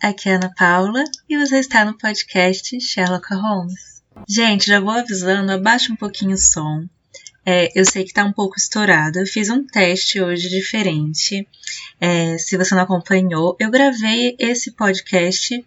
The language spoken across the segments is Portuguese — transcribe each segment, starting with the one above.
aqui é a Ana Paula e você está no podcast Sherlock Holmes. Gente, já vou avisando, abaixa um pouquinho o som. Eu sei que está um pouco estourado, eu fiz um teste hoje diferente. Se você não acompanhou, eu gravei esse podcast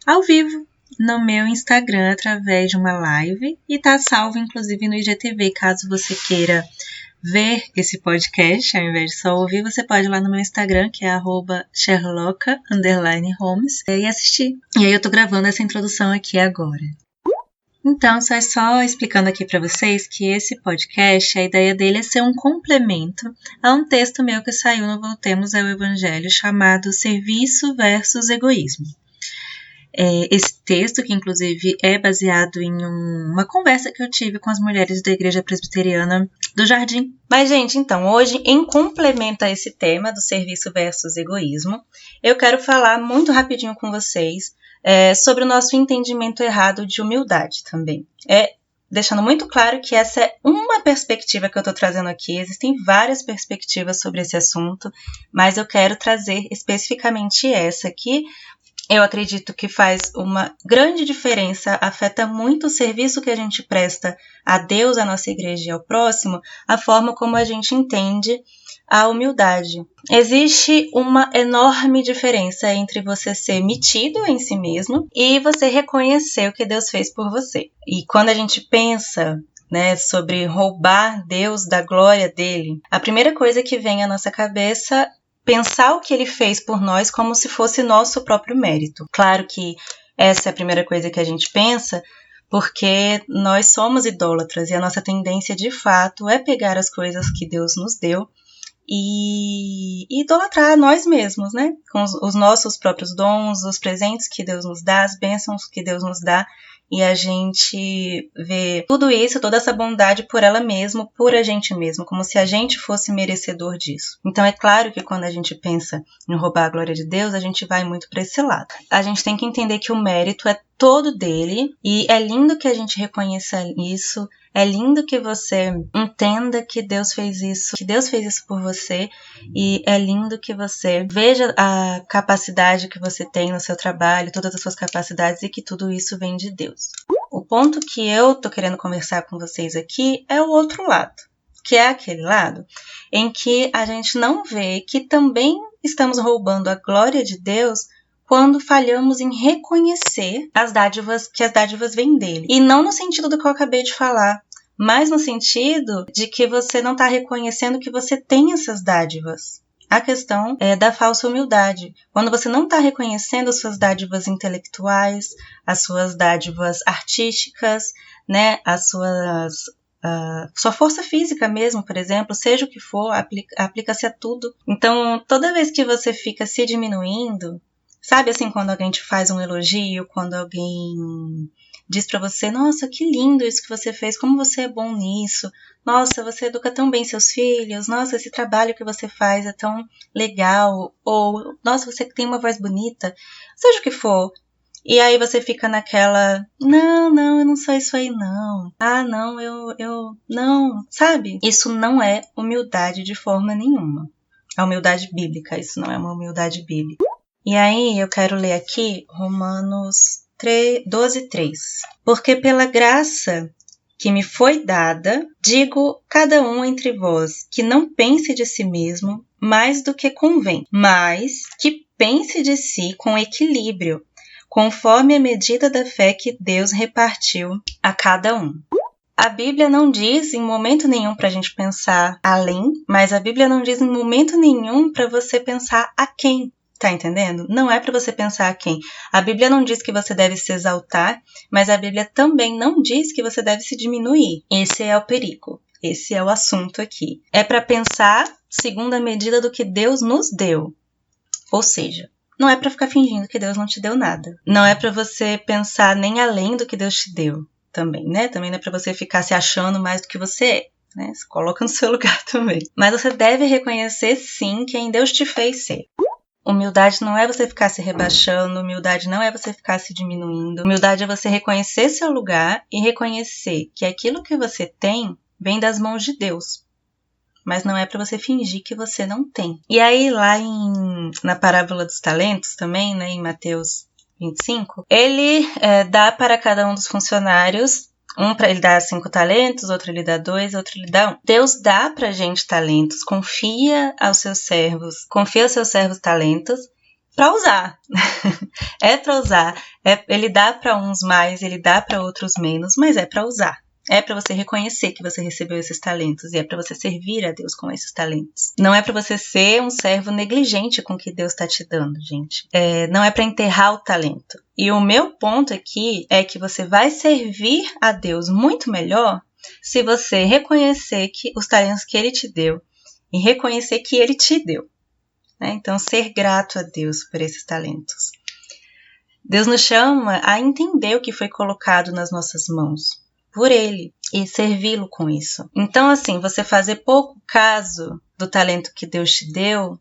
ao vivo no meu Instagram através de uma live e está salvo inclusive no IGTV, caso você queira ver esse podcast, ao invés de só ouvir, você pode ir lá no meu Instagram, que é @sherlock_holmes, e assistir. E aí eu tô gravando essa introdução aqui agora. Então, só explicando aqui para vocês que esse podcast, a ideia dele é ser um complemento a um texto meu que saiu no Voltemos ao Evangelho, chamado Serviço versus Egoísmo. Esse texto, que inclusive é baseado em uma conversa que eu tive com as mulheres da Igreja Presbiteriana do Jardim. Mas, gente, então, hoje, em complemento a esse tema do serviço versus egoísmo, eu quero falar muito rapidinho com vocês sobre o nosso entendimento errado de humildade também. Deixando muito claro que essa é uma perspectiva que eu estou trazendo aqui, existem várias perspectivas sobre esse assunto, mas eu quero trazer especificamente essa aqui. Eu acredito que faz uma grande diferença, afeta muito o serviço que a gente presta a Deus, à nossa igreja e ao próximo, a forma como a gente entende a humildade. Existe uma enorme diferença entre você ser metido em si mesmo e você reconhecer o que Deus fez por você. E quando a gente pensa sobre roubar Deus da glória dele, a primeira coisa que vem à nossa cabeça pensar o que ele fez por nós como se fosse nosso próprio mérito. Claro que essa é a primeira coisa que a gente pensa, porque nós somos idólatras e a nossa tendência de fato é pegar as coisas que Deus nos deu e idolatrar nós mesmos, com os nossos próprios dons, os presentes que Deus nos dá, as bênçãos que Deus nos dá, e a gente vê tudo isso, toda essa bondade por ela mesma, por a gente mesmo, como se a gente fosse merecedor disso. Então é claro que quando a gente pensa em roubar a glória de Deus, a gente vai muito para esse lado. A gente tem que entender que o mérito é todo dele, e é lindo que a gente reconheça isso, é lindo que você entenda que Deus fez isso por você, e é lindo que você veja a capacidade que você tem no seu trabalho, todas as suas capacidades, e que tudo isso vem de Deus. O ponto que eu tô querendo conversar com vocês aqui é o outro lado, que é aquele lado em que a gente não vê que também estamos roubando a glória de Deus quando falhamos em reconhecer as dádivas vêm dele. E não no sentido do que eu acabei de falar, mas no sentido de que você não está reconhecendo que você tem essas dádivas. A questão é da falsa humildade. Quando você não está reconhecendo as suas dádivas intelectuais, as suas dádivas artísticas, sua força física mesmo, por exemplo, seja o que for, aplica-se a tudo. Então, toda vez que você fica se diminuindo, sabe assim, quando alguém te faz um elogio, quando alguém diz pra você, nossa, que lindo isso que você fez, como você é bom nisso, nossa, você educa tão bem seus filhos, nossa, esse trabalho que você faz é tão legal, ou, nossa, você tem uma voz bonita, seja o que for. E aí você fica naquela, não, eu não sou isso aí não, não, eu não, sabe? Isso não é humildade de forma nenhuma. É humildade bíblica, isso não é uma humildade bíblica. E aí eu quero ler aqui Romanos 12:3. Porque pela graça que me foi dada, digo cada um entre vós que não pense de si mesmo mais do que convém, mas que pense de si com equilíbrio, conforme a medida da fé que Deus repartiu a cada um. A Bíblia não diz em momento nenhum para a gente pensar além, mas a Bíblia não diz em momento nenhum para você pensar a quem. Tá entendendo? Não é para você pensar a quem. A Bíblia não diz que você deve se exaltar, mas a Bíblia também não diz que você deve se diminuir. Esse é o perigo. Esse é o assunto aqui. É para pensar segundo a medida do que Deus nos deu. Ou seja, não é para ficar fingindo que Deus não te deu nada. Não é para você pensar nem além do que Deus te deu também, Também não é para você ficar se achando mais do que você é, Se coloca no seu lugar também. Mas você deve reconhecer, sim, quem Deus te fez ser. Humildade não é você ficar se rebaixando, humildade não é você ficar se diminuindo. Humildade é você reconhecer seu lugar e reconhecer que aquilo que você tem vem das mãos de Deus. mas não é para você fingir que você não tem. E aí lá na parábola dos talentos também, né, em Mateus 25, ele dá para cada um dos funcionários, ele dá 5 talentos, outro ele dá 2, outro ele dá 1. Deus dá pra gente talentos, confia aos seus servos talentos para usar. É para usar. Ele dá para uns mais, ele dá para outros menos, mas é para usar. É para você reconhecer que você recebeu esses talentos e é para você servir a Deus com esses talentos. Não é para você ser um servo negligente com o que Deus está te dando, gente. Não é para enterrar o talento. E o meu ponto aqui é que você vai servir a Deus muito melhor se você reconhecer que os talentos que Ele te deu e reconhecer que Ele te deu. Né? Então, ser grato a Deus por esses talentos. Deus nos chama a entender o que foi colocado nas nossas mãos por Ele e servi-lo com isso. Então, assim, você fazer pouco caso do talento que Deus te deu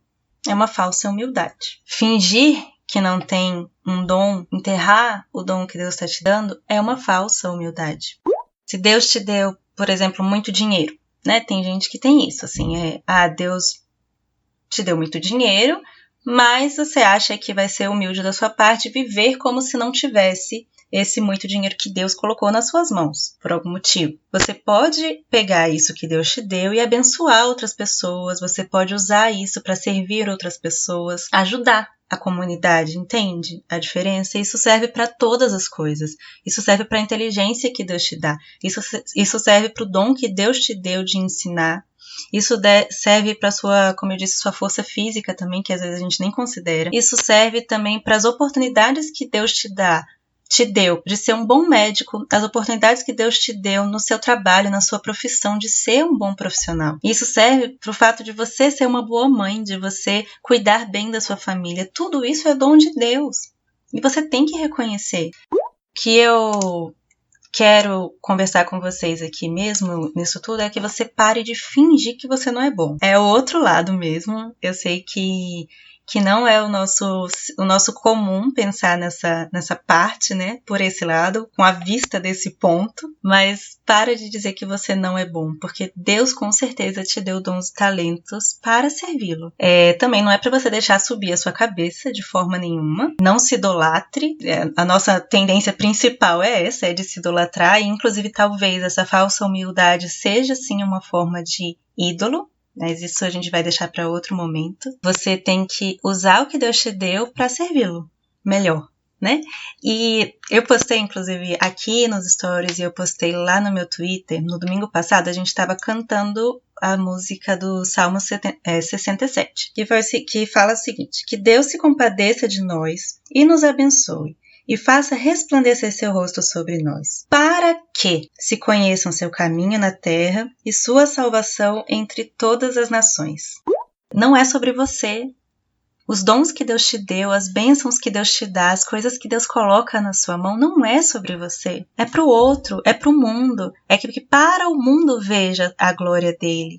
é uma falsa humildade. Fingir que não tem um dom, enterrar o dom que Deus está te dando, é uma falsa humildade. Se Deus te deu, por exemplo, muito dinheiro, né? Tem gente que tem isso, assim, Deus te deu muito dinheiro, mas você acha que vai ser humilde da sua parte viver como se não tivesse esse muito dinheiro que Deus colocou nas suas mãos, por algum motivo. Você pode pegar isso que Deus te deu e abençoar outras pessoas, você pode usar isso para servir outras pessoas, ajudar a comunidade, entende a diferença? Isso serve para todas as coisas. Isso serve para a inteligência que Deus te dá. Isso serve para o dom que Deus te deu de ensinar. Isso serve para sua, como eu disse, sua força física também, que às vezes a gente nem considera. Isso serve também para as oportunidades que Deus te deu de ser um bom médico, as oportunidades que Deus te deu no seu trabalho, na sua profissão, de ser um bom profissional. Isso serve para o fato de você ser uma boa mãe, de você cuidar bem da sua família. Tudo isso é dom de Deus. E você tem que reconhecer. Que eu quero conversar com vocês aqui mesmo, nisso tudo, é que você pare de fingir que você não é bom. É o outro lado mesmo. Eu sei que não é o nosso comum pensar nessa parte, né, por esse lado, com a vista desse ponto, mas para de dizer que você não é bom, porque Deus com certeza te deu dons e talentos para servi-lo. Também não é para você deixar subir a sua cabeça de forma nenhuma, não se idolatre, a nossa tendência principal é essa, é de se idolatrar, e inclusive talvez essa falsa humildade seja sim uma forma de ídolo, mas isso a gente vai deixar para outro momento. Você tem que usar o que Deus te deu para servi-lo melhor, né? E eu postei, inclusive, aqui nos stories, e eu postei lá no meu Twitter, no domingo passado, a gente estava cantando a música do Salmo 67, que fala o seguinte: que Deus se compadeça de nós e nos abençoe, e faça resplandecer seu rosto sobre nós, para que se conheçam seu caminho na terra e sua salvação entre todas as nações. Não é sobre você. Os dons que Deus te deu, as bênçãos que Deus te dá, as coisas que Deus coloca na sua mão, não é sobre você. É para o outro, é para o mundo. É que para o mundo veja a glória dele.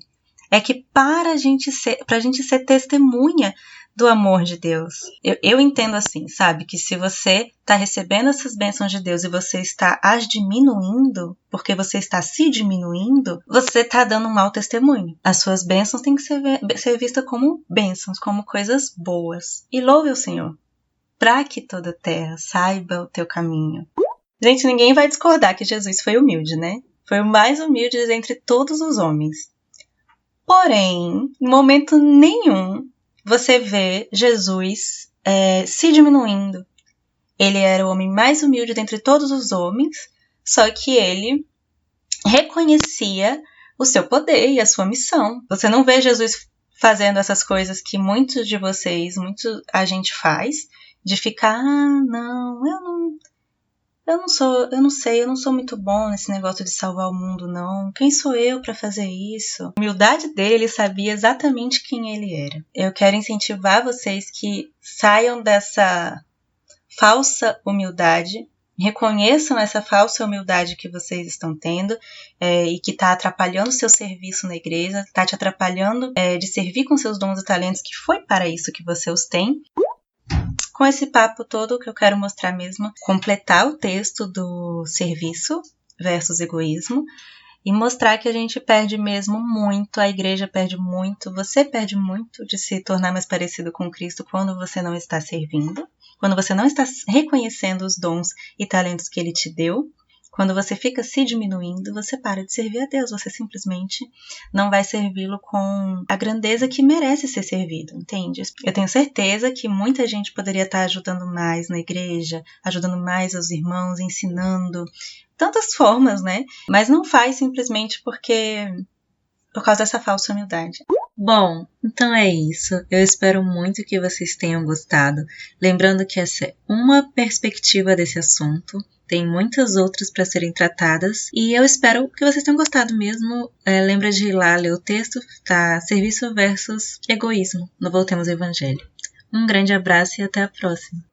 É que para a gente ser testemunha do amor de Deus. Eu entendo assim, sabe? Que se você está recebendo essas bênçãos de Deus e você está as diminuindo, porque você está se diminuindo, você está dando um mau testemunho. As suas bênçãos têm que ser vistas como bênçãos, como coisas boas. E louve o Senhor, para que toda a terra saiba o teu caminho. Gente, ninguém vai discordar que Jesus foi humilde, né? Foi o mais humilde entre todos os homens. Porém, em momento nenhum, você vê Jesus se diminuindo. Ele era o homem mais humilde dentre todos os homens, só que ele reconhecia o seu poder e a sua missão. Você não vê Jesus fazendo essas coisas que muitos de vocês, a gente faz, de ficar, eu não sou muito bom nesse negócio de salvar o mundo, não. Quem sou eu para fazer isso? A humildade dele, ele sabia exatamente quem ele era. Eu quero incentivar vocês que saiam dessa falsa humildade, reconheçam essa falsa humildade que vocês estão tendo e que está atrapalhando o seu serviço na igreja, está te atrapalhando de servir com seus dons e talentos, que foi para isso que você os tem. Com esse papo todo, o que eu quero mostrar mesmo, completar o texto do serviço versus egoísmo, e mostrar que a gente perde mesmo muito, a igreja perde muito, você perde muito de se tornar mais parecido com Cristo quando você não está servindo, quando você não está reconhecendo os dons e talentos que Ele te deu. Quando você fica se diminuindo, você para de servir a Deus, você simplesmente não vai servi-lo com a grandeza que merece ser servido, entende? Eu tenho certeza que muita gente poderia estar ajudando mais na igreja, ajudando mais os irmãos, ensinando, tantas formas, né? Mas não faz simplesmente por causa dessa falsa humildade. Bom, então é isso. Eu espero muito que vocês tenham gostado. Lembrando que essa é uma perspectiva desse assunto. Tem muitas outras para serem tratadas. E eu espero que vocês tenham gostado mesmo. Lembra de ir lá ler o texto, tá? Serviço versus egoísmo. No Voltemos ao Evangelho. Um grande abraço e até a próxima.